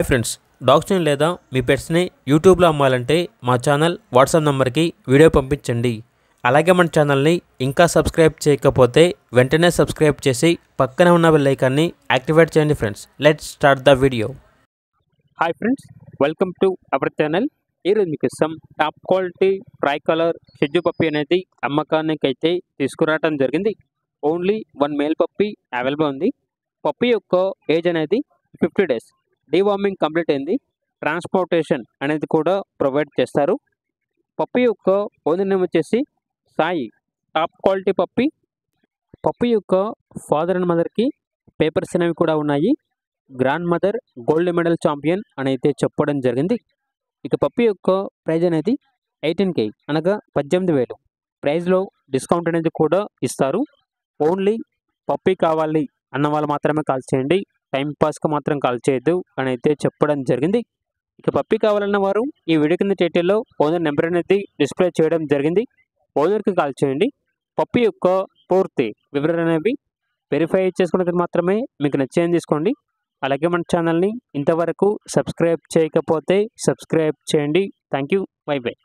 Hi friends, డాగ్స్ని లేదా మీ పెట్స్ని యూట్యూబ్లో అమ్మాలంటే మా ఛానల్ వాట్సాప్ నెంబర్కి వీడియో పంపించండి. అలాగే మన ఛానల్ని ఇంకా సబ్స్క్రైబ్ చేయకపోతే వెంటనే సబ్స్క్రైబ్ చేసి పక్కనే ఉన్న బెల్ ఐకాన్ని యాక్టివేట్ చేయండి. Friends, let's start the video. Hi friends, welcome to our channel. ఈరోజు మీకు ఇస్తాం టాప్ క్వాలిటీ ట్రై కలర్ షెడ్యూ పప్పి అనేది అమ్మకానికి అయితే తీసుకురావడం జరిగింది. ఓన్లీ 1 మేల్ పప్పి అవైలబుల్ ఉంది. పప్పి యొక్క ఏజ్ అనేది 50 days. డీవార్మింగ్ కంప్లీట్ అయింది. ట్రాన్స్పోర్టేషన్ అనేది కూడా ప్రొవైడ్ చేస్తారు. పప్పి యొక్క ఓనర్ నేమ్ వచ్చేసి సాయి. టాప్ క్వాలిటీ పప్పి. పప్పి యొక్క ఫాదర్ అండ్ మదర్కి పేపర్స్ అనేవి కూడా ఉన్నాయి. Grand mother gold medal champion అని అయితే చెప్పడం జరిగింది. ఇక పప్పి యొక్క ప్రైజ్ అనేది 18K అనగా 18,000. ప్రైజ్లో డిస్కౌంట్ అనేది కూడా ఇస్తారు. ఓన్లీ పప్పి కావాలి అన్న వాళ్ళు మాత్రమే కాల్ చేయండి. టైంపాస్కి మాత్రం కాల్ చేయొద్దు అని అయితే చెప్పడం జరిగింది. ఇక పప్పి కావాలన్న వారు ఈ వీడియో కింద టైటిల్లో ఓనర్ నెంబర్ అనేది డిస్ప్లే చేయడం జరిగింది. ఓనర్కి కాల్ చేయండి. పప్పి యొక్క పూర్తి వివరాలు అనేవి వెరిఫై చేసుకున్నది మాత్రమే మీకు నచ్చేది తీసుకోండి. అలాగే మన ఛానల్ని ఇంతవరకు సబ్స్క్రైబ్ చేయకపోతే సబ్స్క్రైబ్ చేయండి. Thank you. By by.